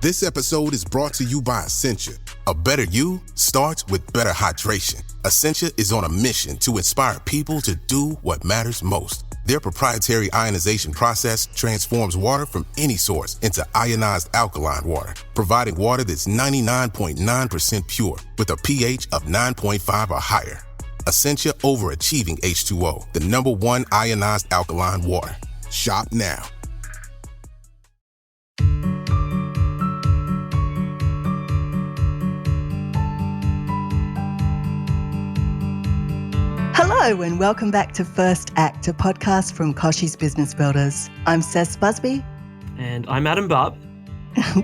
This episode is brought to you by Essentia. A better you starts with better hydration. Essentia is on a mission to inspire people to do what matters most. Their proprietary ionization process transforms water from any source into ionized alkaline water, providing water that's 99.9% pure with a pH of 9.5 or higher. Essentia overachieving H2O, the #1 ionized alkaline water. Shop now. Hello and welcome back to First Act, a podcast from Koshy's Business Builders. I'm Cess Busby. And I'm Adam Barb.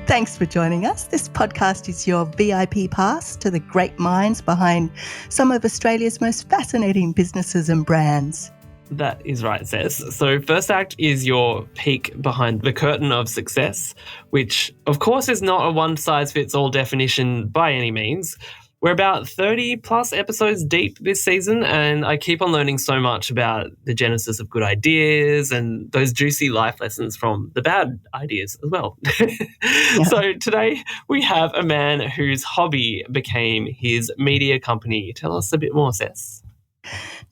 Thanks for joining us. This podcast is your VIP pass to the great minds behind some of Australia's most fascinating businesses and brands. That is right, Cess. So First Act is your peek behind the curtain of success, which of course is not a one-size-fits-all definition by any means. We're about 30 plus episodes deep this season, and I keep on learning so much about the genesis of good ideas and those juicy life lessons from the bad ideas as well. Yeah. So today we have a man whose hobby became his media company. Tell us a bit more, Cess.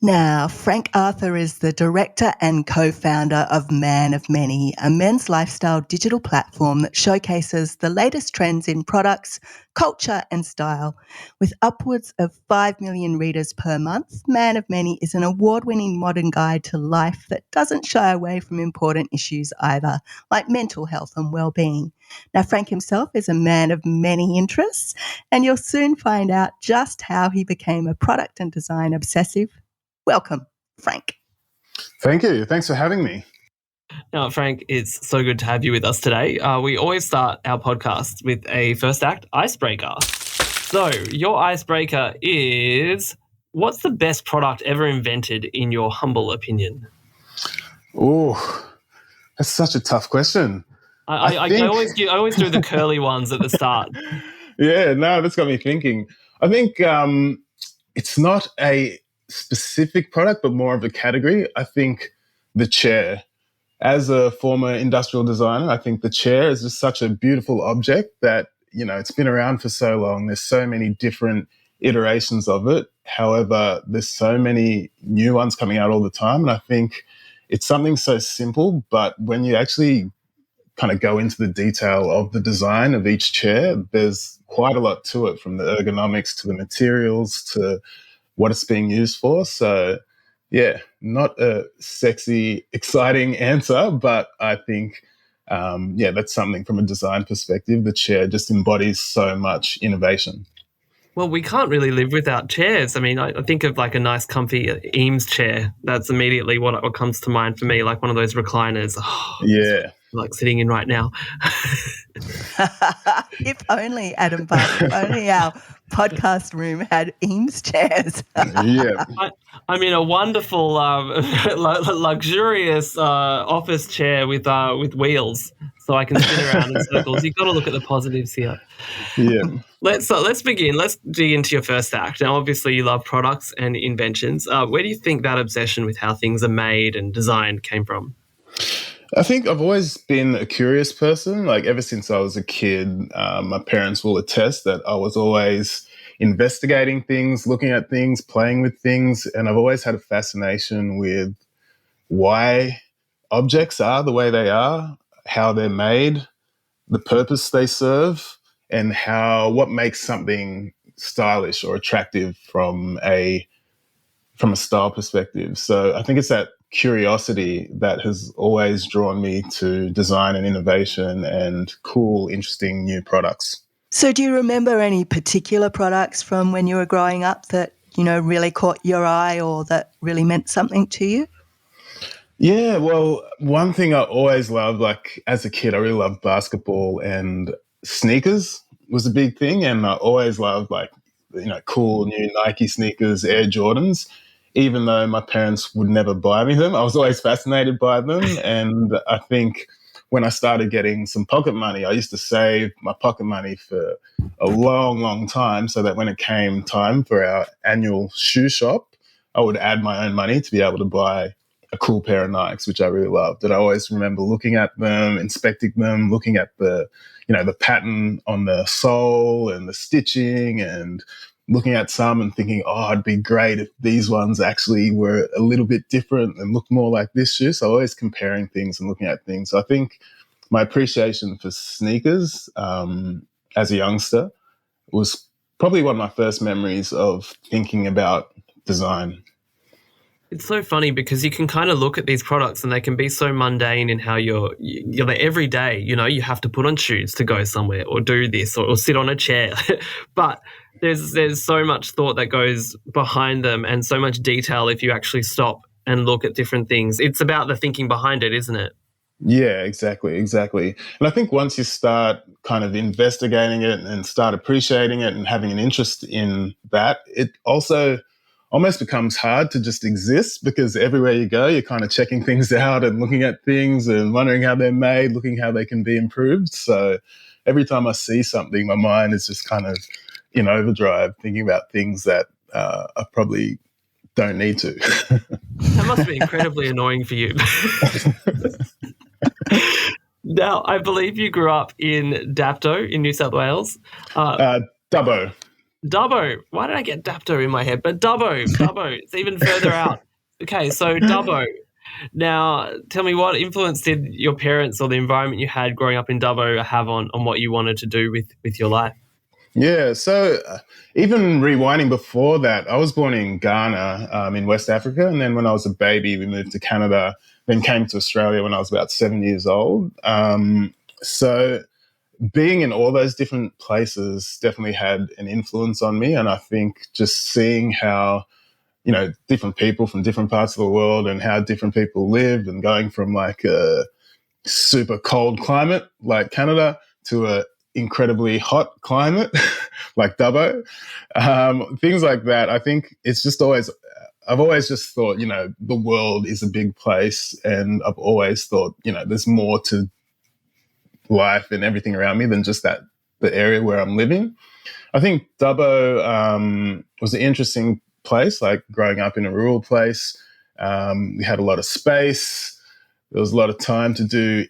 Now, Frank Arthur is the director and co-founder of Man of Many, a men's lifestyle digital platform that showcases the latest trends in products, culture and style. With upwards of 5 million readers per month, Man of Many is an award-winning modern guide to life that doesn't shy away from important issues either, like mental health and well-being. Now, Frank himself is a man of many interests, and you'll soon find out just how he became a product and design obsessive. Welcome, Frank. Thank you. Thanks for having me. Now, Frank, it's so good to have you with us today. We always start our podcast with a First Act icebreaker. So your icebreaker is, what's the best product ever invented in your humble opinion? Oh, that's such a tough question. I always do the curly ones at the start. Yeah, no, that's got me thinking. I think it's not a specific product, but more of a category. I think the chair. As a former industrial designer, I think the chair is just such a beautiful object that, you know, it's been around for so long. There's so many different iterations of it. However, there's so many new ones coming out all the time. And I think it's something so simple, but when you actually kind of go into the detail of the design of each chair, there's quite a lot to it, from the ergonomics to the materials to what it's being used for. So, yeah, not a sexy, exciting answer, but I think, that's something from a design perspective. The chair just embodies so much innovation. Well, we can't really live without chairs. I mean, I think of like a nice, comfy Eames chair. That's immediately what comes to mind for me, like one of those recliners. Oh, yeah. Like sitting in right now. If only, Adam Buck, if only our podcast room had Eames chairs. Yeah. I'm in a wonderful, luxurious office chair with wheels, so I can spin around in circles. You've got to look at the positives here. Yeah. Let's begin. Let's dig into your first act. Now, obviously, you love products and inventions. Where do you think that obsession with how things are made and designed came from? I think I've always been a curious person. Like, ever since I was a kid, my parents will attest that I was always investigating things, looking at things, playing with things. And I've always had a fascination with why objects are the way they are, how they're made, the purpose they serve, and what makes something stylish or attractive from a style perspective. So I think it's that curiosity that has always drawn me to design and innovation and cool, interesting new products. So do you remember any particular products from when you were growing up that, you know, really caught your eye or that really meant something to you? Yeah, well, one thing I always loved, like as a kid, I really loved basketball, and sneakers was a big thing. And I always loved, like, you know, cool new Nike sneakers, Air Jordans. Even though my parents would never buy me them, I was always fascinated by them. And I think when I started getting some pocket money, I used to save my pocket money for a long, long time, so that when it came time for our annual shoe shop, I would add my own money to be able to buy a cool pair of Nikes, which I really loved. And I always remember looking at them, inspecting them, looking at the pattern on the sole and the stitching, and looking at some and thinking, oh, it'd be great if these ones actually were a little bit different and looked more like this shoe. So always comparing things and looking at things. So I think my appreciation for sneakers as a youngster was probably one of my first memories of thinking about design. It's so funny because you can kind of look at these products and they can be so mundane in how you're like every day, you have to put on shoes to go somewhere or do this or sit on a chair. But there's so much thought that goes behind them and so much detail if you actually stop and look at different things. It's about the thinking behind it, isn't it? Yeah, exactly. And I think once you start kind of investigating it and start appreciating it and having an interest in that, it also almost becomes hard to just exist, because everywhere you go, you're kind of checking things out and looking at things and wondering how they're made, looking how they can be improved. So every time I see something, my mind is just kind of in overdrive, thinking about things that I probably don't need to. That must be incredibly annoying for you. Now, I believe you grew up in Dapto in New South Wales. Dubbo. Dubbo. Why did I get Dapto in my head? But Dubbo. It's even further out. Okay, so Dubbo. Now, tell me, what influence did your parents or the environment you had growing up in Dubbo have on what you wanted to do with your life? Yeah, so even rewinding before that, I was born in Ghana in West Africa. And then when I was a baby, we moved to Canada, then came to Australia when I was about 7 years old. So being in all those different places definitely had an influence on me. And I think just seeing how, different people from different parts of the world and how different people live, and going from like a super cold climate like Canada to a incredibly hot climate like Dubbo, things like that. I think it's just I've always just thought, the world is a big place, and I've always thought, there's more to life and everything around me than just the area where I'm living. I think Dubbo was an interesting place, like growing up in a rural place. We had a lot of space. There was a lot of time to do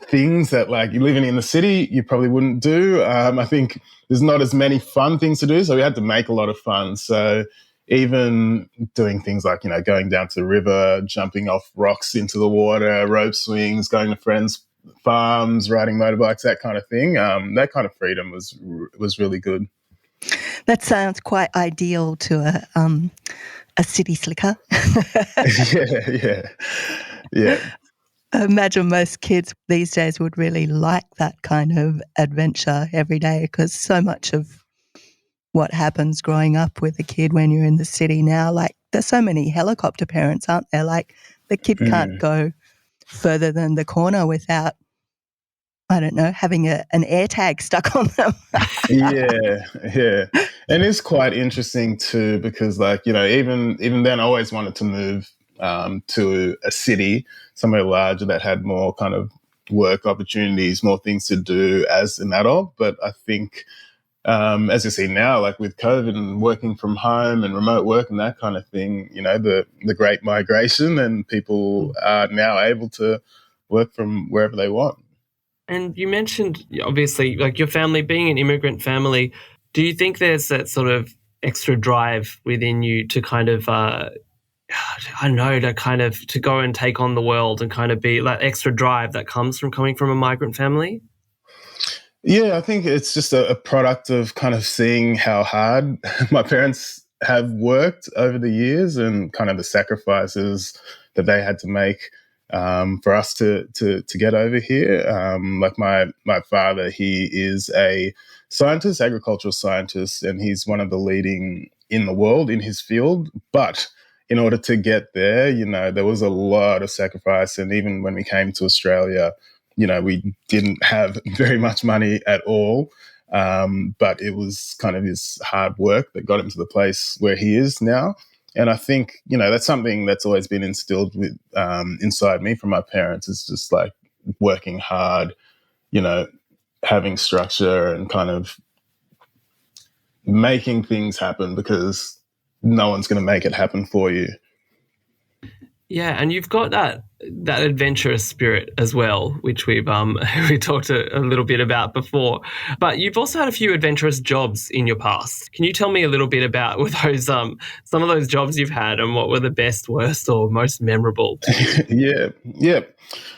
things that, like, you living in the city, you probably wouldn't do. I think there's not as many fun things to do, so we had to make a lot of fun. So even doing things like, going down to the river, jumping off rocks into the water, rope swings, going to friends' farms, riding motorbikes, that kind of thing. That kind of freedom was really good. That sounds quite ideal to a city slicker. Yeah. I imagine most kids these days would really like that kind of adventure every day, because so much of what happens growing up with a kid when you're in the city now, like, there's so many helicopter parents, aren't there? Like, the kid can't go further than the corner without, I don't know, having an air tag stuck on them. Yeah. And it's quite interesting too, because, like, even then I always wanted to move to a city, somewhere larger that had more kind of work opportunities, more things to do as an adult. But I think, as you see now, like with COVID and working from home and remote work and that kind of thing, the great migration, and people are now able to work from wherever they want. And you mentioned, obviously, like your family being an immigrant family. Do you think there's that sort of extra drive within you to kind of, to go and take on the world and kind of be that extra drive that comes from coming from a migrant family? Yeah, I think it's just a product of kind of seeing how hard my parents have worked over the years, and kind of the sacrifices that they had to make for us to get over here. Like my father, he is a scientist, agricultural scientist, and he's one of the leading in the world in his field. But in order to get there, there was a lot of sacrifice. And even when we came to Australia, we didn't have very much money at all. But it was kind of his hard work that got him to the place where he is now. And I think, that's something that's always been instilled with inside me from my parents, is just like working hard, having structure and kind of making things happen, because no one's going to make it happen for you. Yeah, and you've got that adventurous spirit as well, which we talked a little bit about before. But you've also had a few adventurous jobs in your past. Can you tell me a little bit about with those some of those jobs you've had and what were the best, worst, or most memorable to you? Yeah.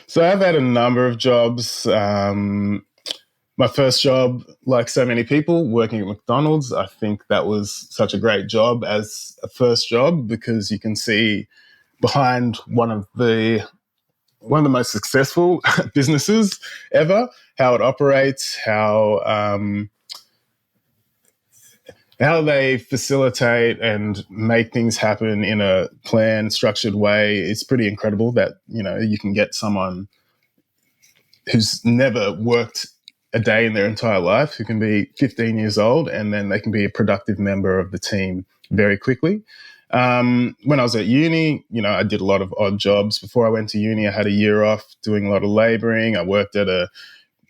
So I've had a number of jobs. My first job, like so many people, working at McDonald's, I think that was such a great job as a first job because you can see behind one of the most successful businesses ever, how it operates, how they facilitate and make things happen in a planned, structured way. It's pretty incredible that, you can get someone who's never worked a day in their entire life, who can be 15 years old, and then they can be a productive member of the team very quickly. When I was at uni, I did a lot of odd jobs. Before I went to uni, I had a year off doing a lot of labouring. I worked at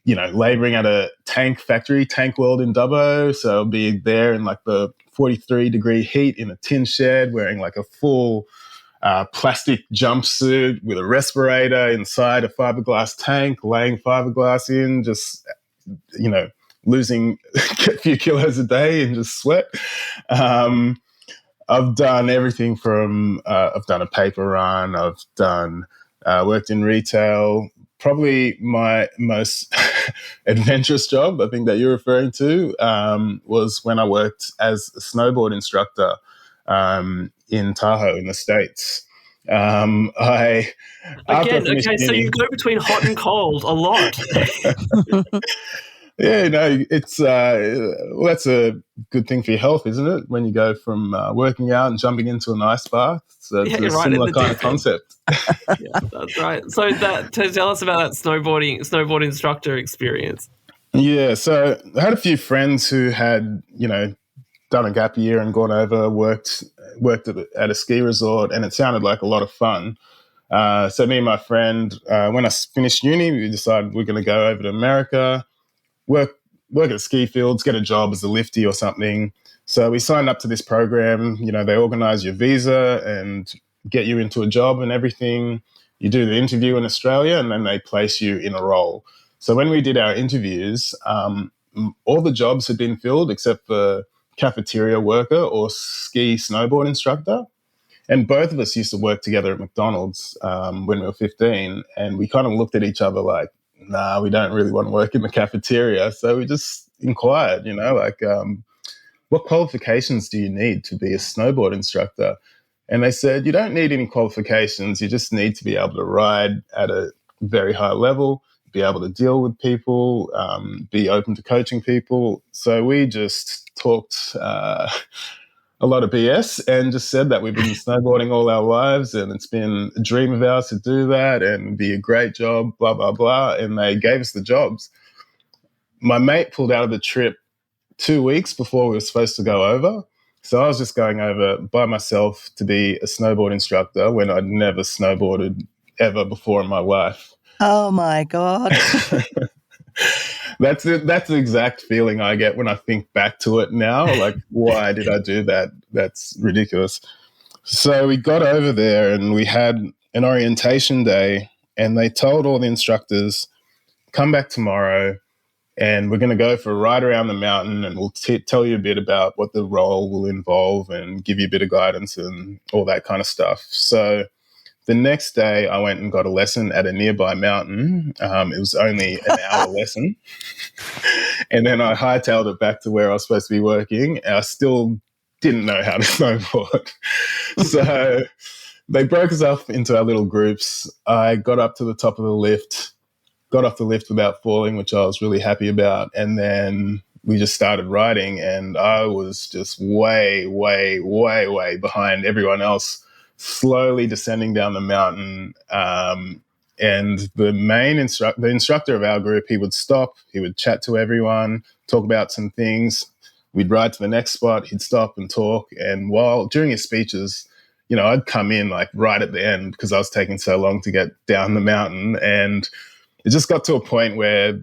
labouring at a tank factory, Tank World in Dubbo. So I'll be there in like the 43-degree heat in a tin shed, wearing like a full plastic jumpsuit with a respirator inside a fiberglass tank, laying fiberglass in, just, losing a few kilos a day in just sweat. I've done everything from, I've done a paper run, I've done, worked in retail. Probably my most adventurous job, I think that you're referring to, was when I worked as a snowboard instructor in Tahoe in the States. I after I Again, finished okay, so uni, you go between hot and cold a lot. yeah, it's well, that's a good thing for your health, isn't it? When you go from working out and jumping into an ice bath, so it's Yeah, a you're right. similar The kind of difference. concept. Yeah, that's right. So tell us about that snowboard instructor experience. Yeah, so I had a few friends who had, done a gap year and gone over, worked at a ski resort, and it sounded like a lot of fun. So me and my friend, when I finished uni, we decided we're going to go over to America, work at ski fields, get a job as a lifty or something. So we signed up to this program. They organise your visa and get you into a job and everything. You do the interview in Australia, and then they place you in a role. So when we did our interviews, all the jobs had been filled except for cafeteria worker or ski snowboard instructor. And both of us used to work together at McDonald's when we were 15, and we kind of looked at each other like, nah, we don't really want to work in the cafeteria. So we just inquired, what qualifications do you need to be a snowboard instructor? And they said, you don't need any qualifications. You just need to be able to ride at a very high level, be able to deal with people, be open to coaching people. So we just talked a lot of BS and just said that we've been snowboarding all our lives and it's been a dream of ours to do that and it'd be a great job, blah, blah, blah. And they gave us the jobs. My mate pulled out of the trip 2 weeks before we were supposed to go over. So I was just going over by myself to be a snowboard instructor when I'd never snowboarded ever before in my life. Oh my God. That's it. That's the exact feeling I get when I think back to it now. Like, why did I do that? That's ridiculous. So we got over there and we had an orientation day, and they told all the instructors, come back tomorrow and we're going to go for a ride around the mountain and we'll tell you a bit about what the role will involve and give you a bit of guidance and all that kind of stuff. So the next day I went and got a lesson at a nearby mountain. It was only an hour lesson. And then I hightailed it back to where I was supposed to be working. And I still didn't know how to snowboard. So they broke us up into our little groups. I got up to the top of the lift, got off the lift without falling, which I was really happy about. And then we just started riding, and I was just way, way, way, way behind everyone else, slowly descending down the mountain. And the instructor of our group, he would stop, he would chat to everyone, talk about some things. We'd ride to the next spot, he'd stop and talk. And during his speeches, I'd come in like right at the end because I was taking so long to get down the mountain. And it just got to a point where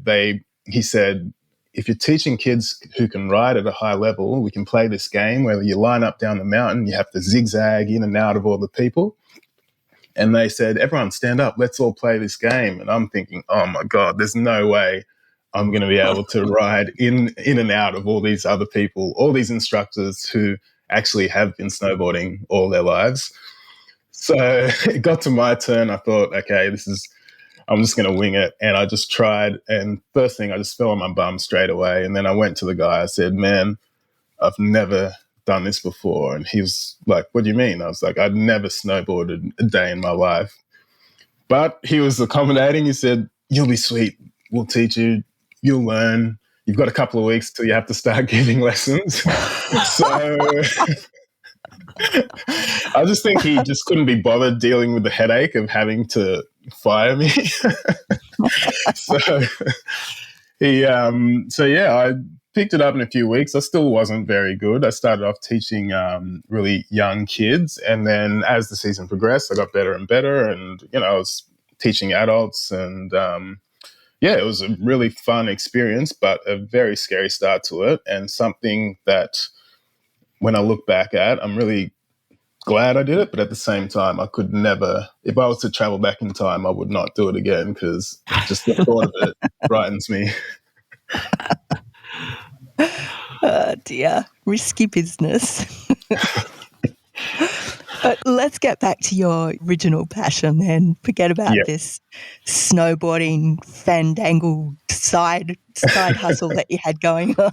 he said, if you're teaching kids who can ride at a high level, we can play this game where you line up down the mountain, you have to zigzag in and out of all the people. And they said, everyone stand up, let's all play this game. And I'm thinking, oh my God, there's no way I'm going to be able to ride in and out of all these other people, all these instructors who actually have been snowboarding all their lives. So it got to my turn. I thought, okay, I'm just going to wing it. And I just tried. And first thing, I just fell on my bum straight away. And then I went to the guy. I said, man, I've never done this before. And he was like, what do you mean? I was like, I'd never snowboarded a day in my life. But he was accommodating. He said, you'll be sweet. We'll teach you. You'll learn. You've got a couple of weeks till you have to start giving lessons. So I just think he just couldn't be bothered dealing with the headache of having to fire me. I picked it up in a few weeks. I still wasn't very good. I started off teaching really young kids, and then as the season progressed, I got better and better. And I was teaching adults, and it was a really fun experience, but a very scary start to it, and something that when I look back at, I'm really glad I did it, but at the same time, I could never, if I was to travel back in time, I would not do it again, because just the thought of it frightens me. Oh dear, risky business. But let's get back to your original passion then. Forget about this snowboarding fandangle side hustle that you had going on.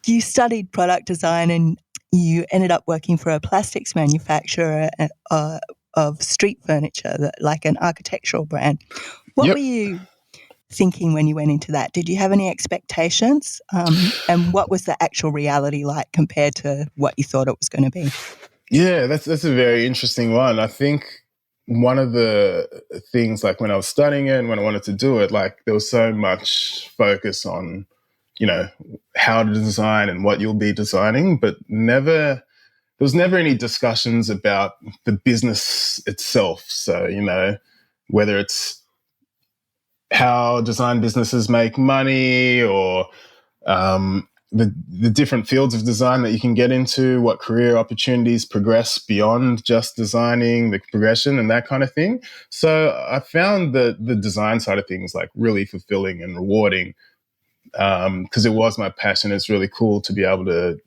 You studied product design and you ended up working for a plastics manufacturer of street furniture, like an architectural brand. What were you thinking when you went into that? Did you have any expectations? And what was the actual reality like compared to what you thought it was going to be? Yeah, that's a very interesting one. I think one of the things, like when I was studying it and when I wanted to do it, like there was so much focus on, how to design and what you'll be designing, but there was never any discussions about the business itself. So, whether it's how design businesses make money, or the different fields of design that you can get into, what career opportunities progress beyond just designing, the progression and that kind of thing. So I found the design side of things like really fulfilling and rewarding, because it was my passion. It's really cool to be able to,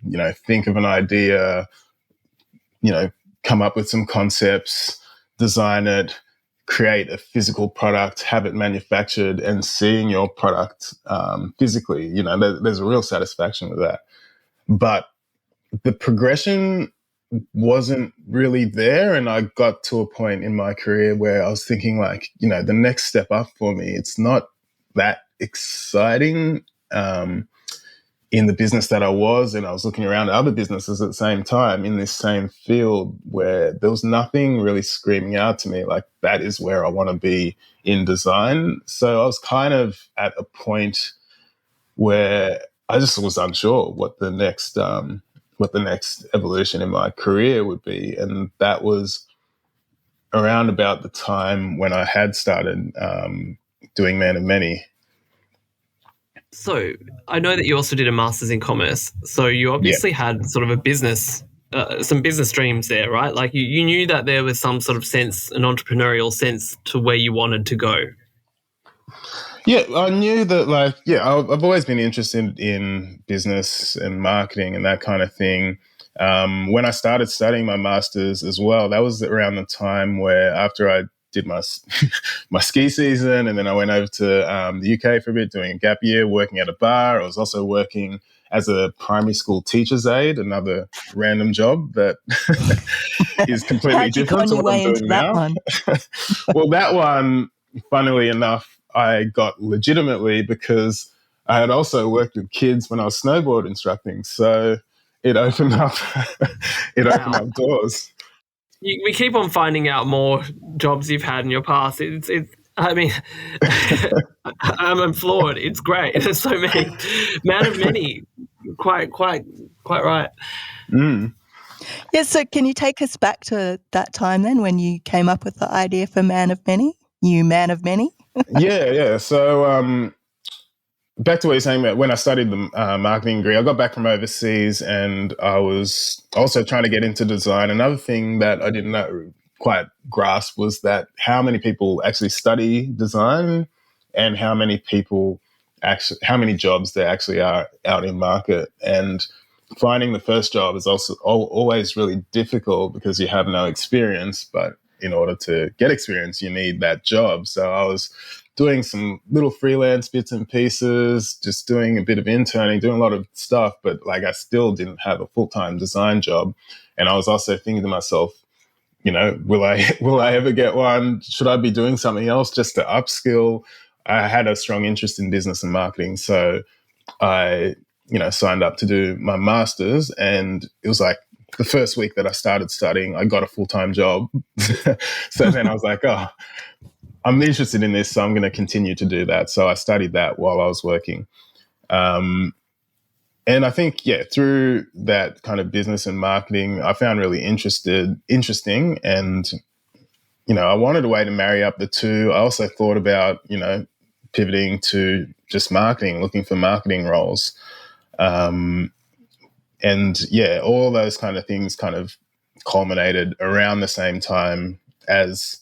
think of an idea, come up with some concepts, design it, create a physical product, have it manufactured, and seeing your product physically, there's a real satisfaction with that. But the progression wasn't really there, and I got to a point in my career where I was thinking like, the next step up for me, it's not that exciting in the business that I was, and I was looking around at other businesses at the same time in this same field where there was nothing really screaming out to me like that is where I want to be in design. So I was kind of at a point where I just was unsure what the next evolution in my career would be, and that was around about the time when I had started doing Man of Many. So I know that you also did a master's in commerce. So you obviously had sort of a business, some business dreams there, right? Like you knew that there was some sort of sense, an entrepreneurial sense to where you wanted to go. Yeah, I knew that, I've always been interested in business and marketing and that kind of thing. When I started studying my master's as well, that was around the time where after I did my ski season, and then I went over to the UK for a bit, doing a gap year, working at a bar. I was also working as a primary school teacher's aide, another random job that is completely different to what I'm doing now. Well, that one, funnily enough, I got legitimately because I had also worked with kids when I was snowboard instructing. So it opened up opened up doors. We keep on finding out more jobs you've had in your past. I mean, I'm floored. It's great. There's so many. Man of Many. Quite right. Mm. Yeah, so can you take us back to that time then when you came up with the idea for Man of Many? You Man of Many? Yeah. So back to what you're saying about when I studied the marketing degree, I got back from overseas and I was also trying to get into design. Another thing that I didn't know quite grasp was that how many people actually study design and how many jobs there actually are out in market. And finding the first job is also always really difficult because you have no experience, but in order to get experience, you need that job. So I was doing some little freelance bits and pieces, just doing a bit of interning, doing a lot of stuff, but like I still didn't have a full-time design job. And I was also thinking to myself, will I ever get one? Should I be doing something else just to upskill? I had a strong interest in business and marketing, so I, signed up to do my master's, and it was like the first week that I started studying, I got a full-time job. So then I was like, oh, I'm interested in this, so I'm going to continue to do that. So I studied that while I was working. And I think, through that kind of business and marketing, I found really interesting. And, I wanted a way to marry up the two. I also thought about, pivoting to just marketing, looking for marketing roles. And all those kind of things kind of culminated around the same time as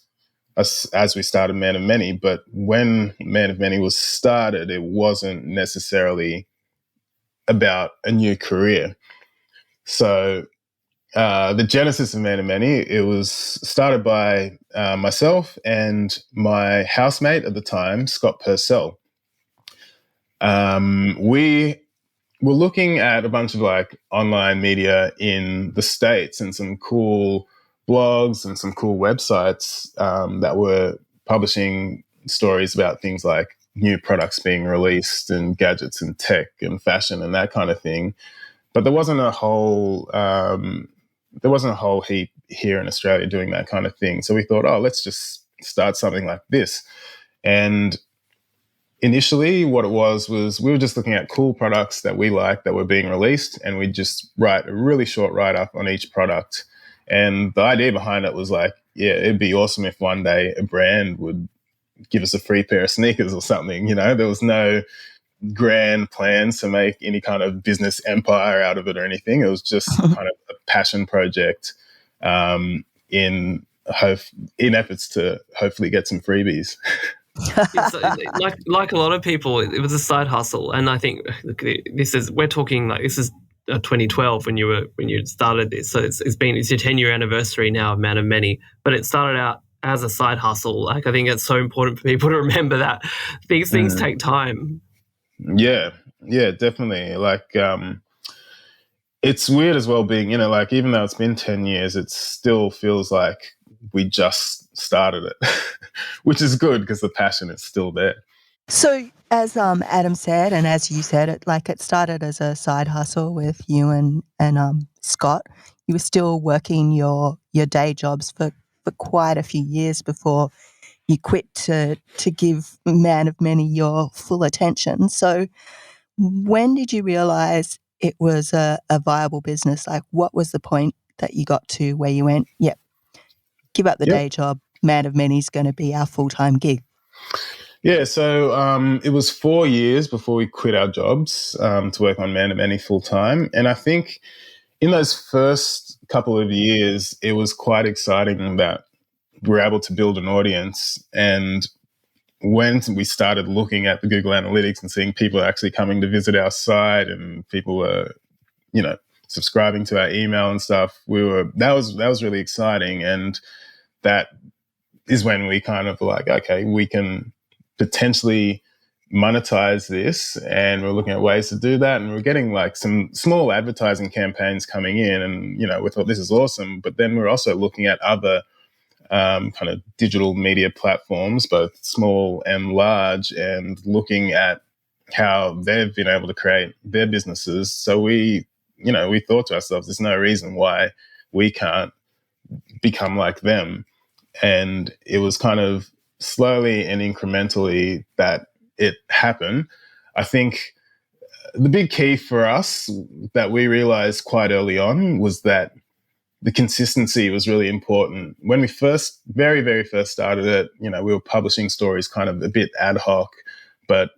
we started Man of Many. But when Man of Many was started, it wasn't necessarily about a new career. So the genesis of Man of Many, it was started by myself and my housemate at the time, Scott Purcell. We were looking at a bunch of like online media in the States and some cool blogs and some cool websites that were publishing stories about things like new products being released and gadgets and tech and fashion and that kind of thing. But there wasn't a whole heap here in Australia doing that kind of thing. So we thought, let's just start something like this. And initially what it was we were just looking at cool products that we liked that were being released, and we'd just write a really short write-up on each product. And the idea behind it was like, it'd be awesome if one day a brand would give us a free pair of sneakers or something. There was no grand plans to make any kind of business empire out of it or anything. It was just kind of a passion project in efforts to hopefully get some freebies. It's like a lot of people, it was a side hustle. And I think this is 2012 when you started this. So it's your 10-year anniversary now of Man of Many, but it started out as a side hustle. Like, I think it's so important for people to remember that these things take time. Yeah, definitely. Like, it's weird as well being, like, even though it's been 10 years, it still feels like we just started it, which is good because the passion is still there. So as Adam said, and as you said, it started as a side hustle with you and Scott. You were still working your day jobs for quite a few years before you quit to give Man of Many your full attention. So when did you realize it was a viable business? Like, what was the point that you got to where you went, give up the day job, Man of Many is going to be our full-time gig? Yeah, so it was 4 years before we quit our jobs to work on Man of Many full-time. And I think in those first couple of years, it was quite exciting that we were able to build an audience. And when we started looking at the Google Analytics and seeing people actually coming to visit our site and people were, subscribing to our email and stuff, that was really exciting. And that is when we kind of were like, okay, we can potentially monetize this, and we're looking at ways to do that. And we're getting like some small advertising campaigns coming in, and we thought this is awesome. But then we're also looking at other kind of digital media platforms, both small and large, and looking at how they've been able to create their businesses. So we thought to ourselves, there's no reason why we can't become like them. And it was kind of slowly and incrementally that it happened. I think the big key for us that we realized quite early on was that the consistency was really important. When we very, very first started it, we were publishing stories kind of a bit ad hoc, but,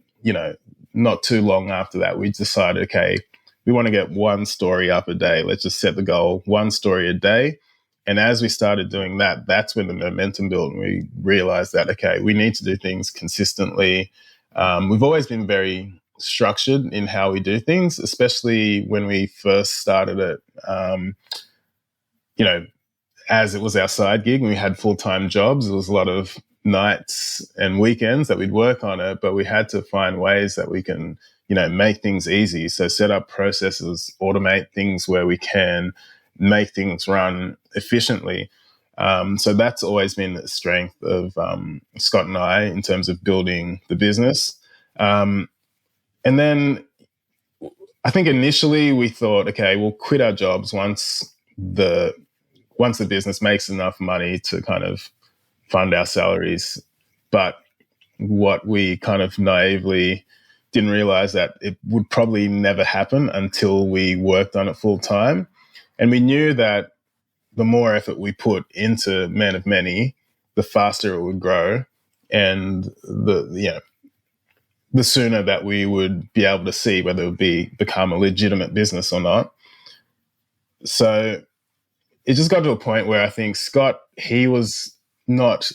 not too long after that, we decided, okay, we want to get one story up a day. Let's just set the goal, one story a day. And as we started doing that, that's when the momentum built, and we realized that, okay, we need to do things consistently. We've always been very structured in how we do things, especially when we first started it. You know, as it was our side gig and we had full-time jobs, there was a lot of nights and weekends that we'd work on it, but we had to find ways that we can, make things easy. So set up processes, automate things where we can, make things run efficiently. So that's always been the strength of Scott and I in terms of building the business. And then I think initially we thought, okay, we'll quit our jobs once the business makes enough money to kind of fund our salaries. But what we kind of naively didn't realize that it would probably never happen until we worked on it full time. And we knew that the more effort we put into Man of Many, the faster it would grow, and the sooner that we would be able to see whether it would become a legitimate business or not. So it just got to a point where I think Scott, he was not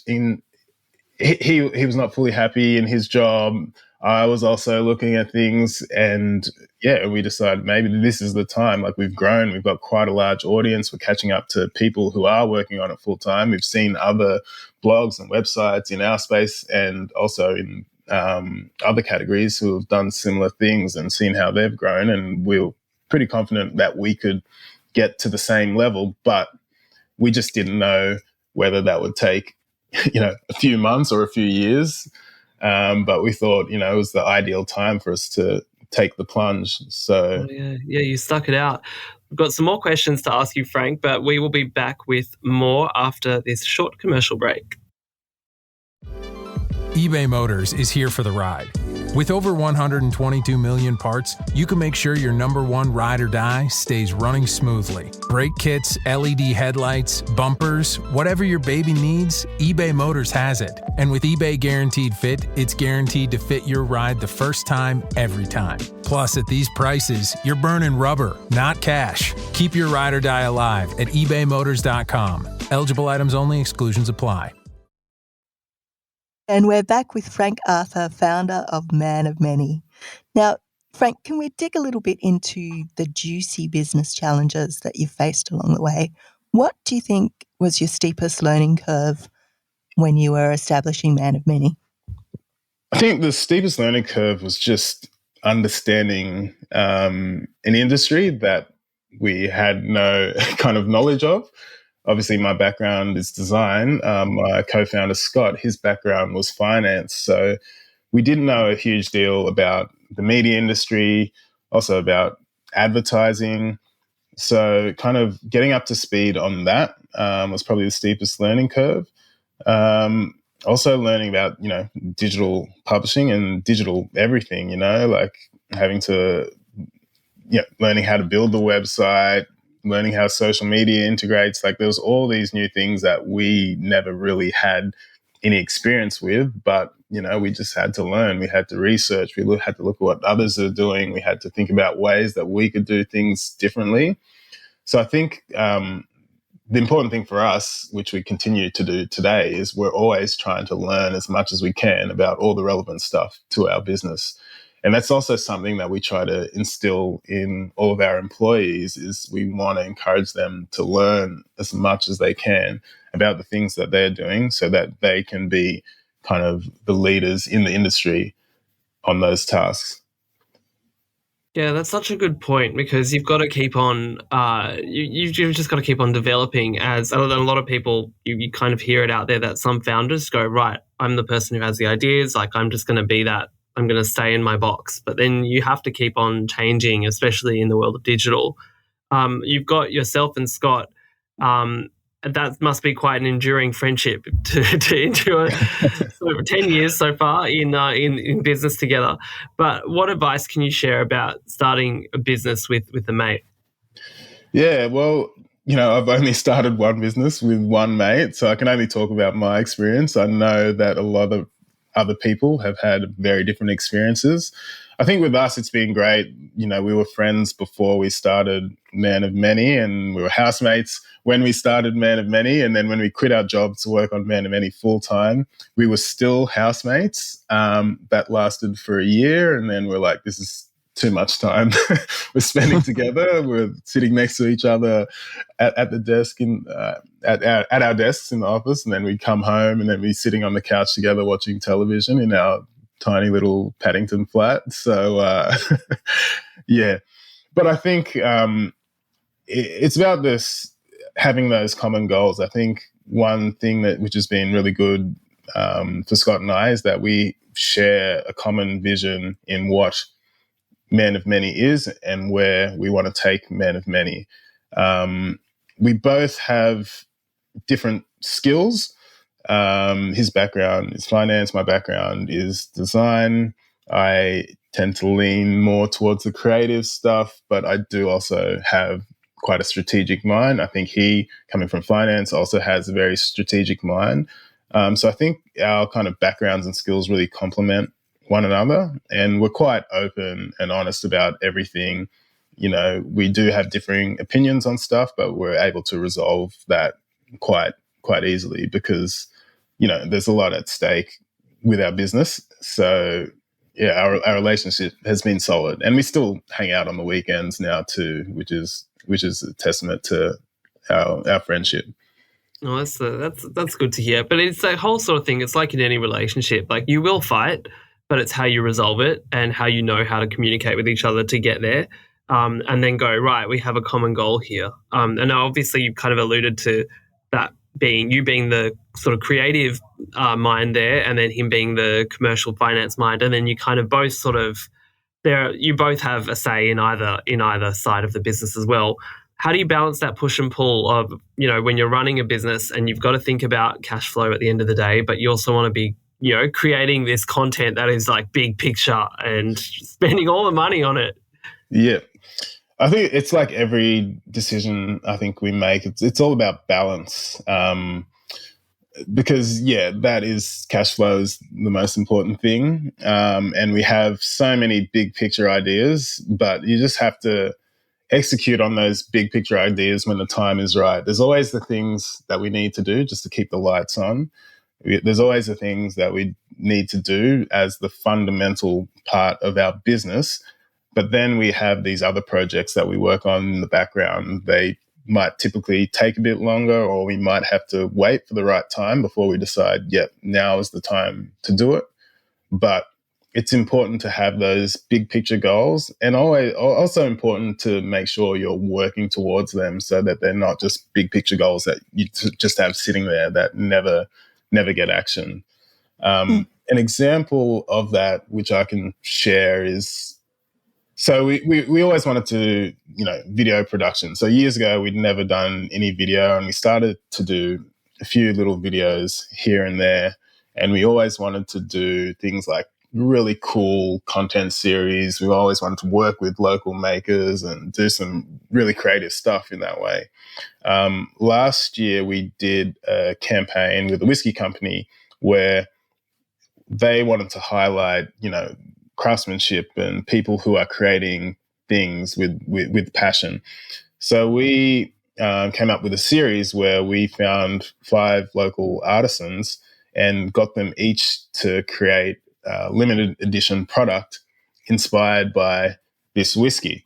fully happy in his job. I was also looking at things, and we decided maybe this is the time. Like, we've grown, we've got quite a large audience. We're catching up to people who are working on it full time. We've seen other blogs and websites in our space and also in other categories who have done similar things and seen how they've grown. And we're pretty confident that we could get to the same level, but we just didn't know whether that would take, a few months or a few years. But we thought, it was the ideal time for us to take the plunge. So you stuck it out. We've got some more questions to ask you, Frank, but we will be back with more after this short commercial break. eBay Motors is here for the ride. With over 122 million parts, you can make sure your number one ride or die stays running smoothly. Brake kits, LED headlights, bumpers, whatever your baby needs, eBay Motors has it. And with eBay Guaranteed Fit, it's guaranteed to fit your ride the first time, every time. Plus, at these prices, you're burning rubber, not cash. Keep your ride or die alive at ebaymotors.com. Eligible items only, exclusions apply. And we're back with Frank Arthur, founder of Man of Many. Now, Frank, can we dig a little bit into the juicy business challenges that you've faced along the way? What do you think was your steepest learning curve when you were establishing Man of Many? I think the steepest learning curve was just understanding an industry that we had no kind of knowledge of. Obviously, my background is design. My co-founder, Scott, his background was finance. So we didn't know a huge deal about the media industry, also about advertising. So kind of getting up to speed on that was probably the steepest learning curve. Also learning about, digital publishing and digital everything, like having to, learning how to build the website, learning how social media integrates. Like, there was all these new things that we never really had any experience with, but, we just had to learn. We had to research. We had to look at what others are doing. We had to think about ways that we could do things differently. So I think the important thing for us, which we continue to do today, is we're always trying to learn as much as we can about all the relevant stuff to our business. And that's also something that we try to instill in all of our employees, is we want to encourage them to learn as much as they can about the things that they're doing so that they can be kind of the leaders in the industry on those tasks. Yeah, that's such a good point, because you've got to keep on, you've just got to keep on developing. As a lot of people, you kind of hear it out there that some founders go, right, I'm the person who has the ideas, like I'm just going to be that. I'm going to stay in my box. But then you have to keep on changing, especially in the world of digital. You've got yourself and Scott. That must be quite an enduring friendship to endure. So 10 years so far in business together. But what advice can you share about starting a business with a mate? Yeah, well, I've only started one business with one mate, so I can only talk about my experience. I know that a lot of other people have had very different experiences. I think with us, it's been great. We were friends before we started Man of Many, and we were housemates when we started Man of Many. And then when we quit our job to work on Man of Many full time, we were still housemates. That lasted for a year. And then we're like, this is too much time we're spending together. We're sitting next to each other at the desk at our desks in the office, and then we'd come home and then we'd be sitting on the couch together watching television in our tiny little Paddington flat. So yeah, but I think it's about this having those common goals. I think one thing which has been really good for Scott and I is that we share a common vision in what Man of Many is and where we want to take Man of Many. We both have different skills. His background is finance. My background is design. I tend to lean more towards the creative stuff, but I do also have quite a strategic mind. I think he, coming from finance, also has a very strategic mind. So I think our kind of backgrounds and skills really complement one another, and we're quite open and honest about everything. We do have differing opinions on stuff, but we're able to resolve that quite easily because, there's a lot at stake with our business. So yeah, our relationship has been solid, and we still hang out on the weekends now too, which is a testament to our friendship. Oh, that's good to hear. But it's that whole sort of thing. It's like in any relationship, like you will fight, but it's how you resolve it and how you know how to communicate with each other to get there, and then go, right, we have a common goal here. And obviously you kind of alluded to that being the sort of creative mind there, and then him being the commercial finance mind, and then you kind of both sort of you both have a say in either side of the business as well. How do you balance that push and pull of, when you're running a business and you've got to think about cash flow at the end of the day, but you also want to be, creating this content that is like big picture and spending all the money on it? Yeah. I think it's like every decision I think we make, it's all about balance. Because that is, cash flow is the most important thing. And we have so many big picture ideas, but you just have to execute on those big picture ideas when the time is right. There's always the things that we need to do just to keep the lights on. There's always the things that we need to do as the fundamental part of our business. But then we have these other projects that we work on in the background. They might typically take a bit longer, or we might have to wait for the right time before we decide, now is the time to do it. But it's important to have those big picture goals, and also important to make sure you're working towards them so that they're not just big picture goals that you just have sitting there that never get action. An example of that, which I can share, is, so we always wanted to, video production. So years ago, we'd never done any video, and we started to do a few little videos here and there. And we always wanted to do things like really cool content series. We always wanted to work with local makers and do some really creative stuff in that way. Last year, we did a campaign with a whiskey company where they wanted to highlight, craftsmanship and people who are creating things with passion. So we came up with a series where we found 5 local artisans and got them each to create a limited edition product inspired by this whiskey.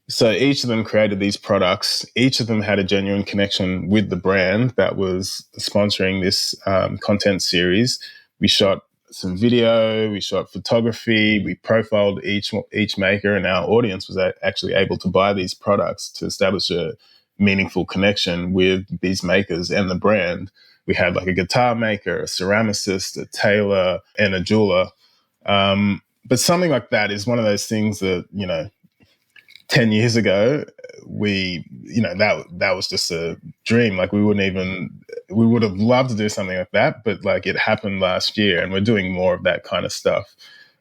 So each of them created these products. Each of them had a genuine connection with the brand that was sponsoring this content series. We shot some video, we shot photography, we profiled each maker, and our audience was actually able to buy these products to establish a meaningful connection with these makers and the brand. We had like a guitar maker, a ceramicist, a tailor, and a jeweler. But something like that is one of those things that, 10 years ago, that was just a dream. Like we would have loved to do something like that, but like it happened last year, and we're doing more of that kind of stuff.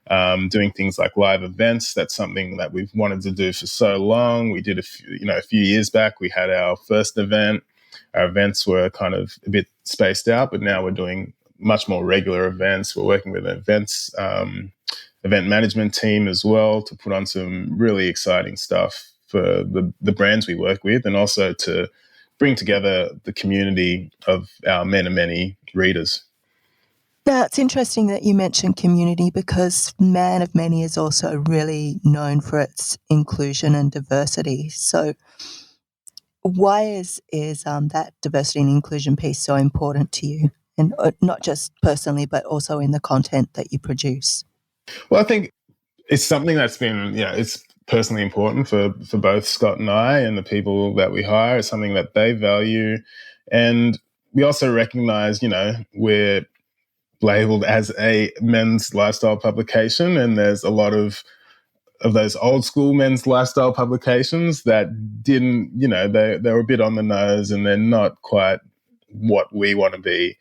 Doing things like live events. That's something that we've wanted to do for so long. We did a few years back, we had our first event. Our events were kind of a bit spaced out, but now we're doing much more regular events. We're working with an events event management team as well to put on some really exciting stuff for the brands we work with, and also to bring together the community of our Men of Many readers. Now, it's interesting that you mentioned community, because Man of Many is also really known for its inclusion and diversity. So why is that diversity and inclusion piece so important to you? And not just personally, but also in the content that you produce? Well, I think it's something that's been, it's personally important for both Scott and I and the people that we hire. It's something that they value. And we also recognize, we're labeled as a men's lifestyle publication, and there's a lot of those old school men's lifestyle publications that didn't, they were a bit on the nose, and they're not quite what we want to be.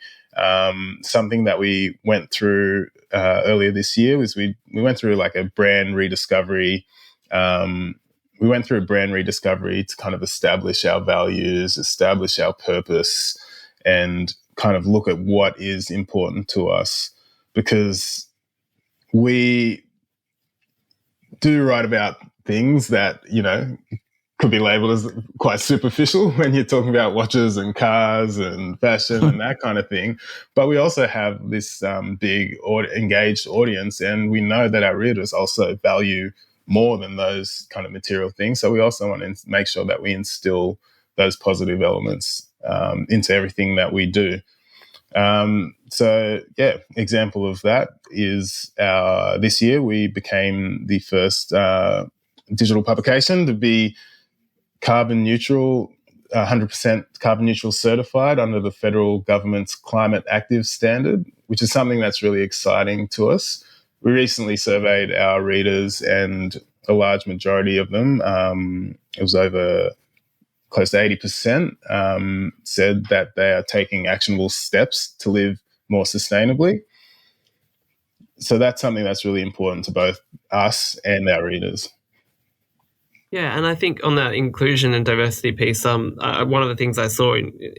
Something that we went through earlier this year was we went through like a brand rediscovery. We went through a brand rediscovery to kind of establish our values, establish our purpose, and kind of look at what is important to us, because we do write about things that, could be labeled as quite superficial when you're talking about watches and cars and fashion and that kind of thing. But we also have this big engaged audience, and we know that our readers also value more than those kind of material things. So we also want to make sure that we instill those positive elements into everything that we do. Example of that is this year we became the first digital publication to be carbon neutral, 100% carbon neutral certified under the federal government's Climate Active standard, which is something that's really exciting to us. We recently surveyed our readers, and a large majority of them, it was over close to 80%, said that they are taking actionable steps to live more sustainably. So that's something that's really important to both us and our readers. Yeah, and I think on that inclusion and diversity piece, one of the things I saw,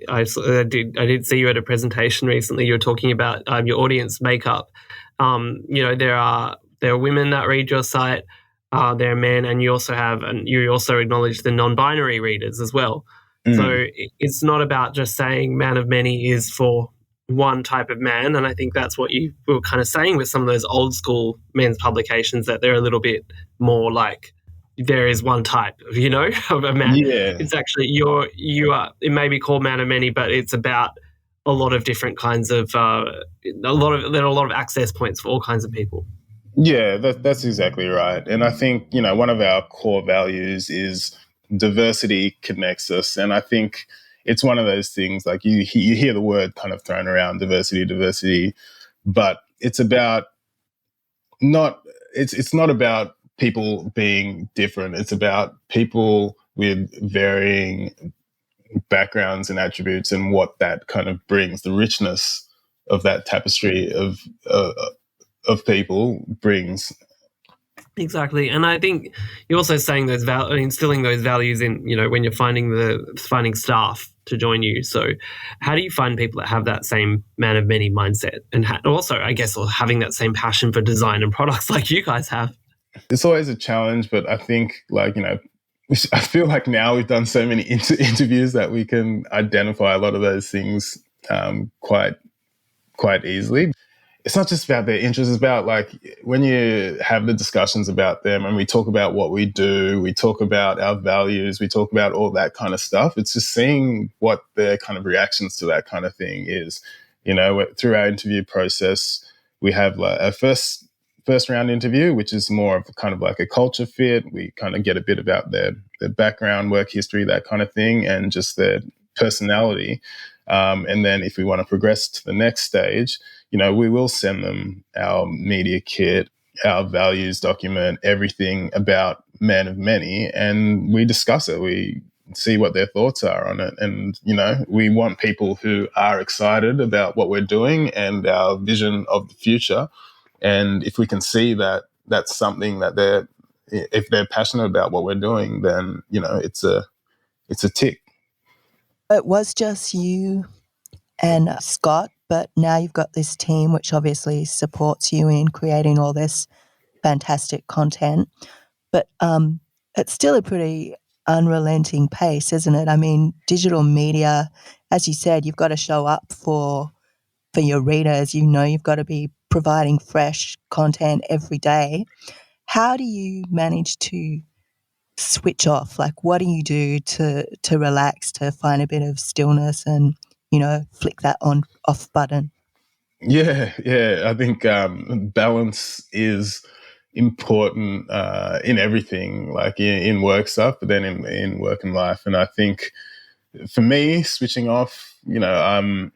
I did see you at a presentation recently. You were talking about your audience makeup. There are women that read your site, there are men, and you also acknowledge the non-binary readers as well. So it's not about just saying Man of Many is for one type of man, and I think that's what you were kind of saying with some of those old school men's publications, that they're a little bit more like, there is one type, of a man. Yeah. It's actually you are. It may be called Man of Many, but it's about a lot of different kinds of there are a lot of access points for all kinds of people. Yeah, that's exactly right. And I think one of our core values is diversity connects us, and I think it's one of those things, like you hear the word kind of thrown around, diversity, but it's about it's not about people being different. It's about people with varying backgrounds and attributes, and what that kind of brings, the richness of that tapestry of people brings. Exactly, and I think you're also saying instilling those values in, when you're finding staff to join you. So, how do you find people that have that same Man of Many mindset, and also, I guess, having that same passion for design and products like you guys have? It's always a challenge, but I think, I feel like now we've done so many interviews that we can identify a lot of those things quite easily. It's not just about their interests. It's about, like, when you have the discussions about them and we talk about what we do, we talk about our values, we talk about all that kind of stuff. It's just seeing what their kind of reactions to that kind of thing is. Through our interview process, we have a first round interview, which is more of kind of like a culture fit. We kind of get a bit about their background, work history, that kind of thing, and just their personality. And then if we want to progress to the next stage, we will send them our media kit, our values document, everything about Man of Many, and we discuss it. We see what their thoughts are on it. And, we want people who are excited about what we're doing and our vision of the future. And if we can see that that's something that if they're passionate about what we're doing, then, it's a tick. It was just you and Scott, but now you've got this team which obviously supports you in creating all this fantastic content. But it's still a pretty unrelenting pace, isn't it? I mean, digital media, as you said, you've got to show up for your readers. You've got to be providing fresh content every day. How do you manage to switch off? Like, what do you do to relax, to find a bit of stillness and, flick that off button? Yeah. I think balance is important in everything, like in work stuff, but then in work and life. And I think for me, switching off, I'm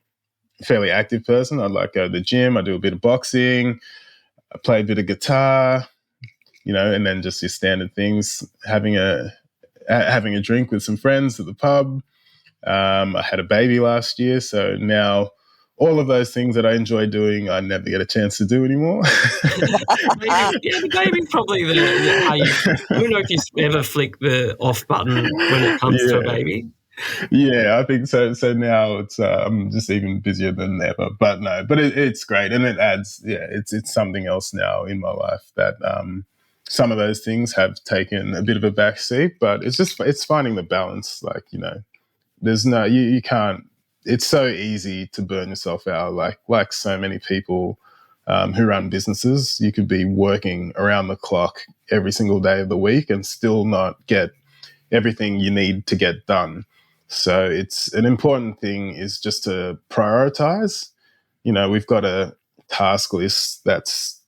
a fairly active person. I like go to the gym. I do a bit of boxing. I play a bit of guitar, and then just your standard things, having a drink with some friends at the pub. I had a baby last year, so now all of those things that I enjoy doing, I never get a chance to do anymore. The baby's probably how you. I don't know if you ever flick the off button when it comes to a baby. Yeah, I think so. So now it's I'm just even busier than ever. But no, but it's great, and it adds. Yeah, it's something else now in my life that some of those things have taken a bit of a backseat. But it's finding the balance. Like there's no you can't. It's so easy to burn yourself out. Like so many people who run businesses, you could be working around the clock every single day of the week and still not get everything you need to get done. So it's an important thing is just to prioritize. We've got a task list that's,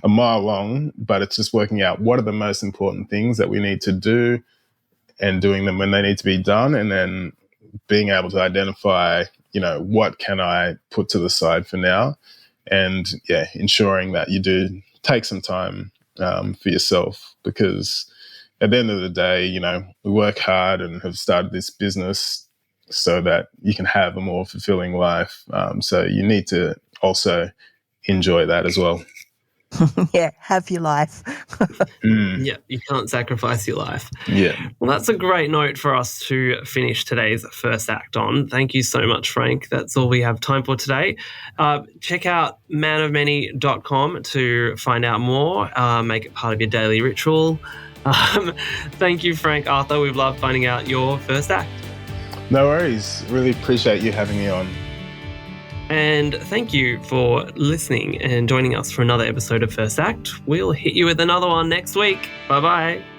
a mile long, but it's just working out what are the most important things that we need to do and doing them when they need to be done. And then being able to identify, what can I put to the side for now? And ensuring that you do take some time for yourself, because at the end of the day, we work hard and have started this business so that you can have a more fulfilling life. So you need to also enjoy that as well. Yeah, have your life. Yeah, you can't sacrifice your life. Yeah. Well, that's a great note for us to finish today's first act on. Thank you so much, Frank. That's all we have time for today. Check out manofmany.com to find out more. Make it part of your daily ritual. Thank you, Frank Arthur. We've loved finding out your first act. No worries. Really appreciate you having me on. And thank you for listening and joining us for another episode of First Act. We'll hit you with another one next week. Bye-bye.